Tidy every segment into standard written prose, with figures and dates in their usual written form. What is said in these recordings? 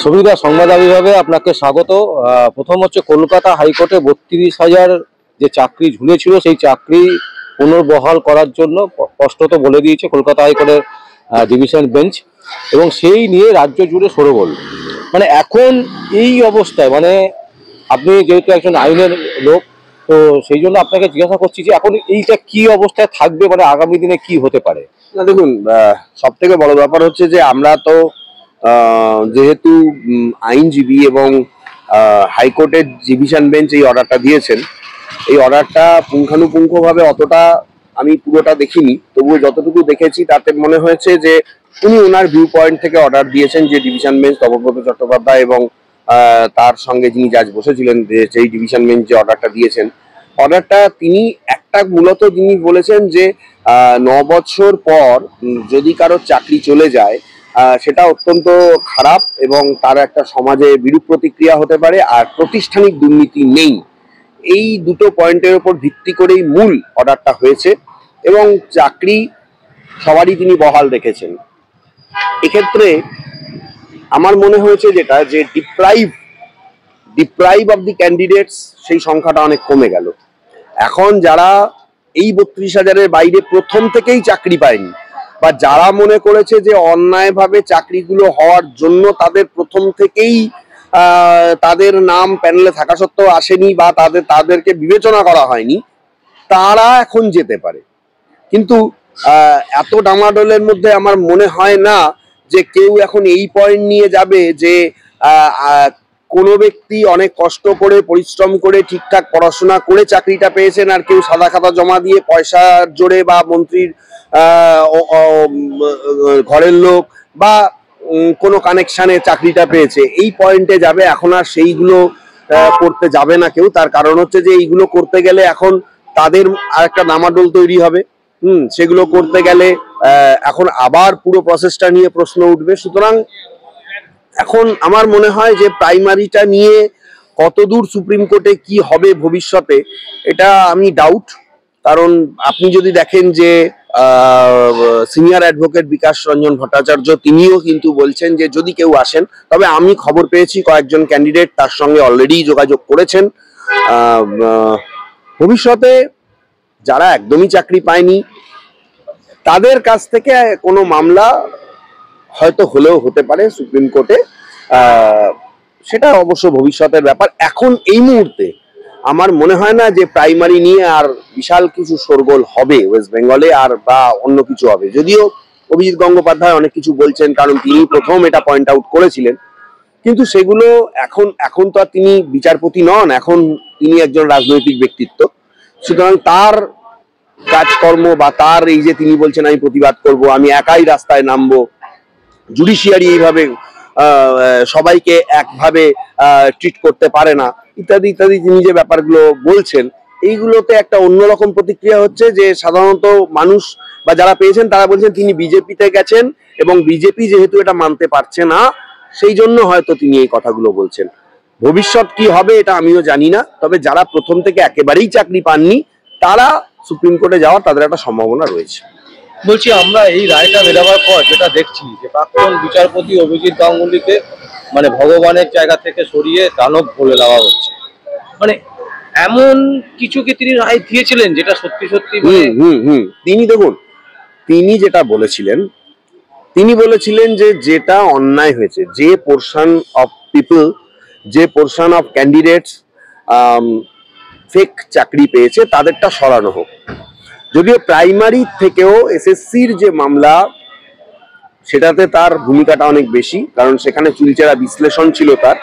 সুবিধা সংবাদ বিভাগে আপনাকে স্বাগত। প্রথম হচ্ছে কলকাতা হাইকোর্টে ৩২,০০০ যে চাকরি ঝুলেছিল সেই চাকরি পুনর্বহাল করার জন্য স্পষ্টত বলে দিয়েছে কলকাতা হাইকোর্টের ডিভিশন বেঞ্চ, এবং সেই নিয়ে রাজ্য জুড়ে শোরগোল। মানে এখন এই অবস্থায়, মানে আপনি যেহেতু একজন আইনের লোক, তো সেই জন্য আপনাকে জিজ্ঞাসা করছি যে এখন এইটা কি অবস্থায় থাকবে, মানে আগামী দিনে কি হতে পারে। না দেখুন, সব থেকে বড় ব্যাপার হচ্ছে যে আমরা তো যেহেতু আইনজীবী এবং হাইকোর্টের ডিভিশন বেঞ্চ এই অর্ডারটা দিয়েছেন, এই অর্ডারটা পুঙ্খানুপুঙ্খভাবে অতটা আমি পুরোটা দেখিনি, তবুও যতটুকু দেখেছি তাতে মনে হয়েছে যে উনি ওনার ভিউ পয়েন্ট থেকে অর্ডার দিয়েছেন যে ডিভিশন বেঞ্চ তপব্রত চট্টোপাধ্যায় এবং তার সঙ্গে যিনি জাজ বসেছিলেন, যেই ডিভিশন বেঞ্চ যে অর্ডারটা দিয়েছেন, অর্ডারটা তিনি একটা মূলত যিনি বলেছেন যে 9 বছর পর যদি কারো চাকরি চলে যায় সেটা অত্যন্ত খারাপ এবং তার একটা সমাজে বিরূপ প্রতিক্রিয়া হতে পারে, আর প্রাতিষ্ঠানিক দুর্নীতি নেই। এই দুটো পয়েন্টের উপর ভিত্তি করেই মূল অর্ডারটা হয়েছে এবং চাকরি সবারই তিনি বহাল রেখেছেন। এক্ষেত্রে আমার মনে হয়েছে যেটা, যে ডিপ্রাইভ অফ দি ক্যান্ডিডেটস সেই সংখ্যাটা অনেক কমে গেল। এখন যারা এই ৩২,০০০-এর বাইরে প্রথম থেকেই চাকরি পায়নি, বা যারা মনে করেছে যে অন্যায়ভাবে চাকরিগুলো হওয়ার জন্য তাদের প্রথম থেকেই তাদের নাম প্যানেলে থাকা সত্ত্বেও আসেনি বা তাদেরকে বিবেচনা করা হয়নি, তারা এখন যেতে পারে। কিন্তু এত ডামাডোলের মধ্যে আমার মনে হয় না যে কেউ এখন এই পয়েন্ট নিয়ে যাবে যে কোনো ব্যক্তি অনেক কষ্ট করে পরিশ্রম করে ঠিকঠাক পড়াশোনা করে চাকরিটা পেয়েছেন, আর কেউ সাদা খাতা জমা দিয়ে পয়সার জোরে বা মন্ত্রীর ঘরের লোক বা কোনো কানেকশানে চাকরিটা পেয়েছে, এই পয়েন্টে যাবে। এখন আর সেইগুলো করতে যাবে না কেউ। তার কারণ হচ্ছে যে এইগুলো করতে গেলে এখন তাদের আর একটা ডামাডোল তৈরি হবে। সেগুলো করতে গেলে এখন আবার পুরো প্রসেসটা নিয়ে প্রশ্ন উঠবে। সুতরাং এখন আমার মনে হয় যে প্রাইমারিটা নিয়ে কতদূর সুপ্রিম কোর্টে কি হবে ভবিষ্যতে, এটা আমি ডাউট। কারণ আপনি যদি দেখেন যে সিনিয়র অ্যাডভোকেট বিকাশ রঞ্জন ভট্টাচার্য তিনিও কিন্তু বলছেন যে যদি কেউ আসেন, তবে আমি খবর পেয়েছি কয়েকজন ক্যান্ডিডেট তার সঙ্গে অলরেডি যোগাযোগ করেছেন। ভবিষ্যতে যারা একদমই চাকরি পায়নি তাদের কাছ থেকে কোনো মামলা হয়তো হলেও হতে পারে সুপ্রিম কোর্টে, সেটা অবশ্য ভবিষ্যতের ব্যাপার। এখন এই মুহূর্তে আমার মনে হয় না যে প্রাইমারি নিয়ে আর বিশাল কিছু শোরগোল হবে ওয়েস্ট বেঙ্গলে, আর বা অন্য কিছু হবে। যদিও অভিজিৎ গঙ্গোপাধ্যায় অনেক কিছু বলছেন, কারণ তিনি প্রথম এটা পয়েন্ট আউট করেছিলেন, কিন্তু সেগুলো এখন তো আর তিনি বিচারপতি নন, এখন তিনি একজন রাজনৈতিক ব্যক্তিত্ব। সুতরাং তার কাজকর্ম বা তার এই যে তিনি বলছেন আমি প্রতিবাদ করব, আমি একাই রাস্তায় নামবো, জুডিশিয়ারি এইভাবে সবাইকে একভাবে ট্রিট করতে পারে না, ইত্যাদি ইত্যাদি তিনি যে ব্যাপারগুলো বলছেন, এইগুলোতে একটা অন্যরকম প্রতিক্রিয়া হচ্ছে। যে সাধারণত মানুষ বা যারা পেয়েছেন তারা বলছেন তিনি বিজেপিতে গেছেন এবং বিজেপি যেহেতু এটা মানতে পারছে না, সেই জন্য হয়তো তিনি এই কথাগুলো বলছেন। ভবিষ্যৎ কি হবে এটা আমিও জানি না, তবে যারা প্রথম থেকে একেবারেই চাকরি পাননি তারা সুপ্রিম কোর্টে যাওয়ার তাদের একটা সম্ভাবনা রয়েছে। বলছি, আমরা এই রায়টা বেরোবার পর যেটা দেখছি যে প্রাক্তন বিচারপতি অভিজিৎ গাঙ্গুলিকে মানে ভগবানের জায়গা থেকে সরিয়ে দানব বলে দেওয়া হচ্ছে। মানে এমন কিছু কি তিনি রায় দিয়েছিলেন যেটা সত্যি সত্যি তিনি দেখুন, তিনি যেটা বলেছিলেন, তিনি বলেছিলেন যে যেটা অন্যায় হয়েছে, যে পোর্শন অফ পিপল, যে পোর্শন অফ ক্যান্ডিডেটস ফেক চাকরি পেয়েছে তাদেরটা সরানো হোক। যদিও প্রাইমারি থেকেও এসএসসির যে মামলা সেটাতে তার ভূমিকাটা অনেক বেশি, কারণ সেখানে চুরিচেরা বিশ্লেষণ ছিল তার।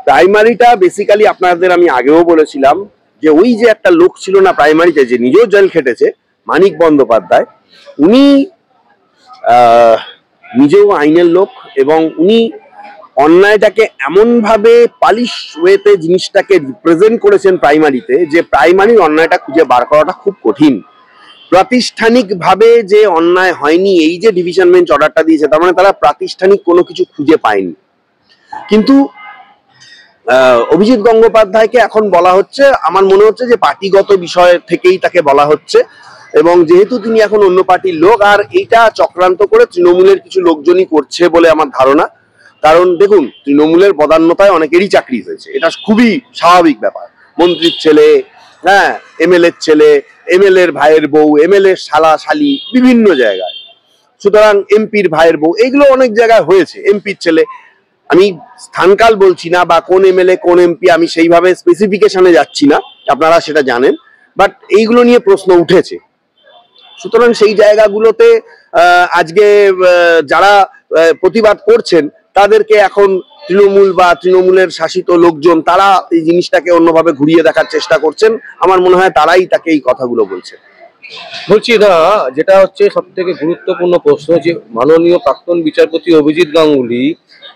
প্রাইমারিটা বেসিক্যালি আপনাদের আমি আগেও বলেছিলাম যে ওই যে একটা লোক ছিল না প্রাইমারিতে, যে নিজেও জেল খেটেছে, মানিক বন্দ্যোপাধ্যায়, উনি নিজেও আইনের লোক এবং উনি অন্যায়টাকে এমনভাবে পালিশ ওয়েতে জিনিসটাকে রিপ্রেজেন্ট করেছেন প্রাইমারিতে, যে প্রাইমারির অন্যায়টা খুঁজে বার করাটা খুব কঠিন। প্রাতিষ্ঠানিকভাবে যে অন্যায় হয়নি, এই যে ডিভিশন বেঞ্চ অর্ডারটা দিয়েছে, তার মানে তারা প্রাতিষ্ঠানিক কোনো কিছু খুঁজে পায়নি। কিন্তু অভিজিৎ গঙ্গোপাধ্যায়কে এখন বলা হচ্ছে, আমার মনে হচ্ছে যে পার্টিগত বিষয় থেকেই তাকে বলা হচ্ছে, এবং যেহেতু তিনি এখন অন্য পার্টির লোক, আর এইটা চক্রান্ত করে তৃণমূলের কিছু লোকজনই করছে বলে আমার ধারণা, কারণ দেখুন, তৃণমূলের পদান্নতায় অনেকেরই চাকরি হয়েছে, এটা খুবই স্বাভাবিক ব্যাপার। মন্ত্রীর ছেলে, হ্যাঁ, এমএলএর ছেলে, এমএলএর ভাইয়ের বউ, এমএলএর শালা শালি, বিভিন্ন জায়গায়। সুতরাং এমপির ভাইয়ের বউ, এগুলো অনেক জায়গায় হয়েছে। এমপির ছেলে, আমি স্থানকাল বলছি না বা কোন এমএলএ কোন এমপি, আমি সেইভাবে স্পেসিফিকেশনে যাচ্ছি না, আপনারা সেটা জানেন, বাট এইগুলো নিয়ে প্রশ্ন উঠেছে। সুতরাং সেই জায়গাগুলোতে আজকে যারা প্রতিবাদ করছেন, তাদেরকে এখন তৃণমূল বা তৃণমূলের শাসিত লোকজন তারা এই জিনিসটাকে অন্যভাবে ঘুরিয়ে দেখার চেষ্টা করছেন। আমার মনে হয় তারাই তাকে এই কথাগুলো বলছে। বলছি না, যেটা হচ্ছে সব থেকে গুরুত্বপূর্ণ প্রশ্ন, যে মাননীয় প্রাক্তন বিচারপতি অভিজিৎ গাঙ্গুলি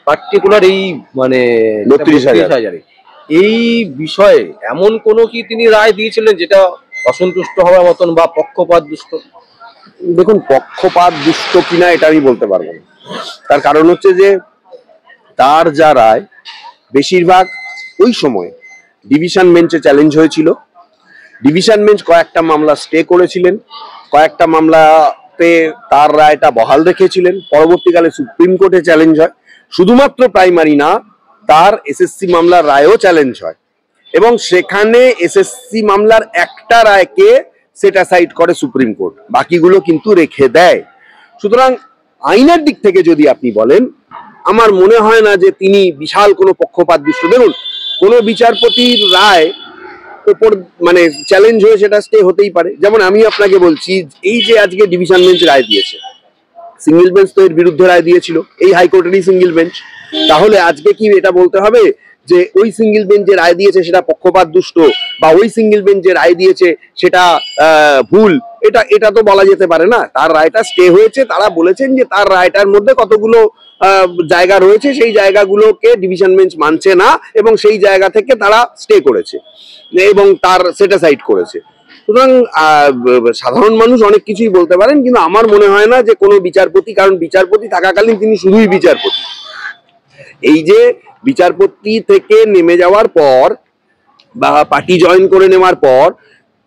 পার্টিকুলার এই মানে 32,000 এই বিষয়ে এমন কোনো কি তিনি রায় দিয়েছিলেন যেটা অসন্তুষ্ট হওয়ার মতন বা পক্ষপাত দুষ্ট? দেখুন, পক্ষপাত দুষ্ট কিনা এটা আমি বলতে পারবো না। তার কারণ হচ্ছে যে তার যা রায় বেশিরভাগ ওই সময় ডিভিশন বেঞ্চে চ্যালেঞ্জ হয়েছিল। ডিভিশন বেঞ্চ কয়েকটা মামলা স্টে করেছিলেন, কয়েকটা মামলাতে তার রায়টা বহাল রেখেছিলেন। পরবর্তীকালে সুপ্রিম কোর্টে চ্যালেঞ্জ হয়। শুধুমাত্র প্রাইমারি না, তার এসএসসি মামলার রায়ও চ্যালেঞ্জ হয়, এবং সেখানে এসএসসি মামলার একটা রায়কে সেট অ্যাসাইড করে সুপ্রিম কোর্ট, বাকিগুলো কিন্তু রেখে দেয়। সুতরাং আইনের দিক থেকে যদি আপনি বলেন, আমার মনে হয় না যে তিনি বিশাল কোনো পক্ষপাত দুষ্ট। দেখুন, কোনো বিচারপতির রায় ওপর মানে চ্যালেঞ্জ হয়ে সেটা স্টে হতেই পারে। যেমন আমি আপনাকে বলছি, এই যে আজকে ডিভিশন বেঞ্চ রায় দিয়েছে, সিঙ্গেল বেঞ্চ তো এর বিরুদ্ধে রায় দিয়েছিল, এই হাইকোর্টেরই সিঙ্গেল বেঞ্চ। তাহলে আজকে কি এটা বলতে হবে যে ওই সিঙ্গেল বেঞ্চ যে রায় দিয়েছে সেটা পক্ষপাত দুষ্ট, বা ওই সিঙ্গেল বেঞ্চ যে রায় দিয়েছে সেটা ভুল? এটা তো বলা যেতে পারে না। তার রায়টা স্টে হয়েছে, তারা বলেছেন যে তার রায়টার মধ্যে কতগুলো জায়গা রয়েছে, সেই জায়গাগুলোকে ডিভিশন বেঞ্চ মানছে না, এবং সেই জায়গা থেকে তারা স্টে করেছে এবং তার সেট অ্যাসাইড করেছে। সুতরাং সাধারণ মানুষ অনেক কিছুই বলতে পারেন, কিন্তু আমার মনে হয় না যে কোনো বিচারপতি, কারণ বিচারপতি থাকাকালীন তিনি শুধুই বিচারপতি। এই যে বিচারপতি থেকে নেমে যাওয়ার পর বা পার্টি জয়েন করে নেওয়ার পর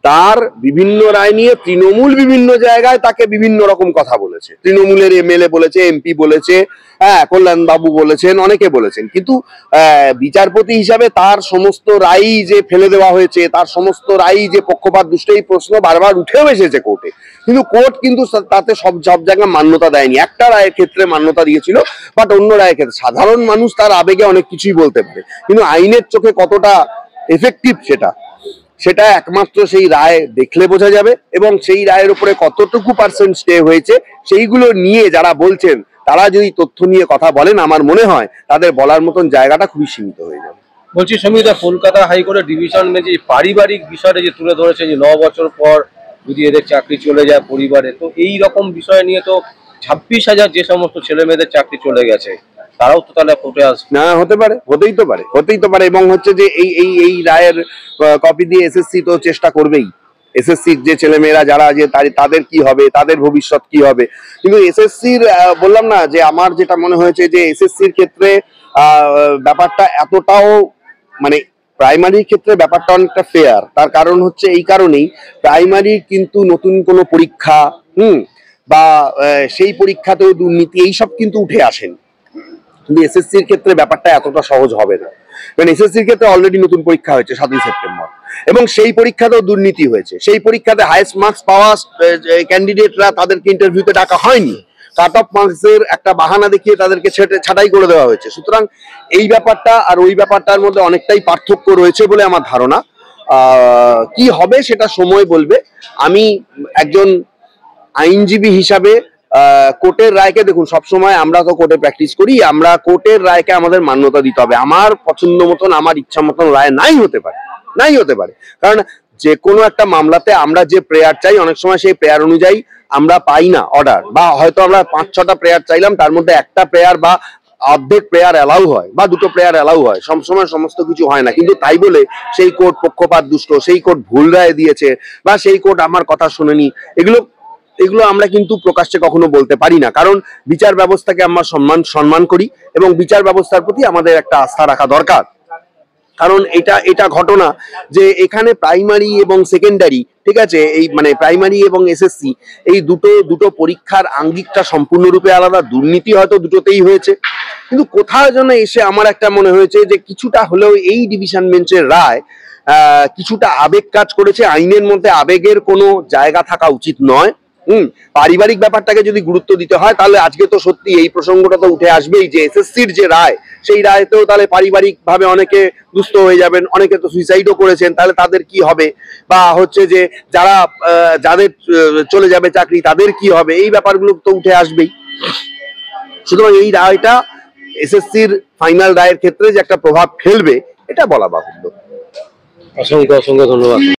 তার বিভিন্ন রায় নিয়ে তৃণমূল বিভিন্ন জায়গায় তাকে বিভিন্ন রকম কথা বলেছে। তৃণমূলের এমএলএ বলেছে, এমপি বলেছে, হ্যাঁ, কল্যাণ বাবু বলেছেন, অনেকে বলেছেন। কিন্তু বিচারপতি হিসাবে তার সমস্ত রায়ই যে ফেলে দেওয়া হয়েছে, তার সমস্ত রায়ই যে পক্ষপাত দুষ্ট, এই প্রশ্ন বারবার উঠেও এসেছে কোর্টে, কিন্তু কোর্ট কিন্তু তাতে সব জায়গায় মান্যতা দেয়নি। একটা রায়ের ক্ষেত্রে মান্যতা দিয়েছিল, বাট অন্য রায়ের ক্ষেত্রে সাধারণ মানুষ তার আবেগে অনেক কিছুই বলতে পারে, কিন্তু আইনের চোখে কতটা এফেক্টিভ সেটা একমাত্র সেই রায় দেখলে বোঝা যাবে। এবং সেই রায়ের উপরে কতটুকু পার্সেন্ট স্টে হয়েছে, সেইগুলো নিয়ে যারা বলছেন তারা যদি তথ্য নিয়ে কথা বলেন, আমার মনে হয় তাদের বলার মতন জায়গাটা খুবই সীমিত হয়ে যাবে। বলছি সমীরদা, কলকাতা হাইকোর্টের ডিভিশন বেঞ্চে পারিবারিক বিষয়টা যে তুলে ধরেছে, যে 9 বছর পর যদি এদের চাকরি চলে যায় পরিবারে, তো এই রকম বিষয় নিয়ে তো 26,000 যে সমস্ত ছেলে মেয়েদের চাকরি চলে গেছে, তারাও তো তাহলে কোর্টে আসবে না? হতে পারে, হতেই তো পারে। এবং হচ্ছে যে এই রায়ের কপি দিয়ে এসএসসি তো চেষ্টা করবেই। এসএসসির যে ছেলেমেয়েরা যারা যে তাদের কি হবে, তাদের ভবিষ্যৎ কি হবে। কিন্তু এসএসসির বললাম না যে আমার যেটা মনে হয়েছে যে এসএসসির ক্ষেত্রে ব্যাপারটা এতটাও মানে প্রাইমারির ক্ষেত্রে ব্যাপারটা অনেকটা ফেয়ার। তার কারণ হচ্ছে এই কারণেই, প্রাইমারি কিন্তু নতুন কোনো পরীক্ষা বা সেই পরীক্ষাতেও দুর্নীতি এইসব কিন্তু উঠে আসেন, কিন্তু এসএসসির ক্ষেত্রে ব্যাপারটা এতটা সহজ হবে না। কারণ এসএসসির ক্ষেত্রে অলরেডি নতুন পরীক্ষা হয়েছে 7ই সেপ্টেম্বর, এবং সেই পরীক্ষাতেও দুর্নীতি হয়েছে। সেই পরীক্ষাতে হাইয়েস্ট মার্কস পাওয়া ক্যান্ডিডেটরা তাদেরকে ইন্টারভিউতে ডাকা হয়নি, কাট অফ মার্কসের একটা বাহানা দেখিয়ে তাদেরকে ছাঁটাই করে দেওয়া হয়েছে। সুতরাং এই ব্যাপারটা আর ওই ব্যাপারটার মধ্যে অনেকটাই পার্থক্য রয়েছে বলে আমার ধারণা। কি হবে সেটা সময় বলবে। আমি একজন আইনজীবী হিসাবে কোর্টের রায়কে, দেখুন সবসময় আমরা তো কোর্টে প্র্যাকটিস করি, আমরা কোর্টের রায়কে আমাদের মান্যতা দিতে হবে। আমার পছন্দ মতন, আমার ইচ্ছা মতন রায় নাই হতে পারে, কারণ যে কোনো একটা মামলাতে আমরা যে প্রেয়ার চাই, অনেক সময় সেই প্রেয়ার অনুযায়ী আমরা পাই না অর্ডার, বা হয়তো আমরা 5-6টা প্রেয়ার চাইলাম, তার মধ্যে একটা প্রেয়ার বা অর্ধেক প্রেয়ার অ্যালাউ হয় বা দুটো প্রেয়ার অ্যালাউ হয়, সবসময় সমস্ত কিছু হয় না। কিন্তু তাই বলে সেই কোর্ট পক্ষপাত দুষ্ট, সেই কোর্ট ভুল রায় দিয়েছে, বা সেই কোর্ট আমার কথা শোনেনি, এগুলো আমরা কিন্তু প্রকাশ্যে কখনো বলতে পারি না। কারণ বিচার ব্যবস্থাকে আমরা সম্মান করি, এবং বিচার ব্যবস্থার প্রতি আমাদের একটা আস্থা রাখা দরকার। কারণ এটা ঘটনা যে এখানে প্রাইমারি এবং সেকেন্ডারি, ঠিক আছে, এই মানে প্রাইমারি এবং এসএসসি এই দুটো পরীক্ষার আঙ্গিকটা সম্পূর্ণরূপে আলাদা, দুর্নীতি হয়তো দুটোতেই হয়েছে, কিন্তু কোথাও যেন এসে আমার একটা মনে হয়েছে যে কিছুটা হলেও এই ডিভিশন বেঞ্চের রায় কিছুটা আবেগ কাজ করেছে। আইনের মধ্যে আবেগের কোনো জায়গা থাকা উচিত নয়। পারিবারিক ব্যাপারটাকে যদি গুরুত্ব দিতে হয় তাহলে আজকে তো সত্যি এই প্রসঙ্গটা তো উঠে আসবেই যে এসএসসির যে রায়, সেই রায়তেও তাহলে পারিবারিক ভাবে অনেকে দুস্থ হয়ে যাবেন, অনেকে তো সুইসাইডও করেছেন, তাহলে তাদের কি হবে, বা হচ্ছে যে যাদের চলে যাবে চাকরি তাদের কি হবে, এই ব্যাপারগুলো তো উঠে আসবেই। সুতরাং এই রায়টা এসএসসির ফাইনাল রায়ের ক্ষেত্রে যে একটা প্রভাব ফেলবে এটা বলা বাহুল্য। অসংখ্য অসংখ্য ধন্যবাদ।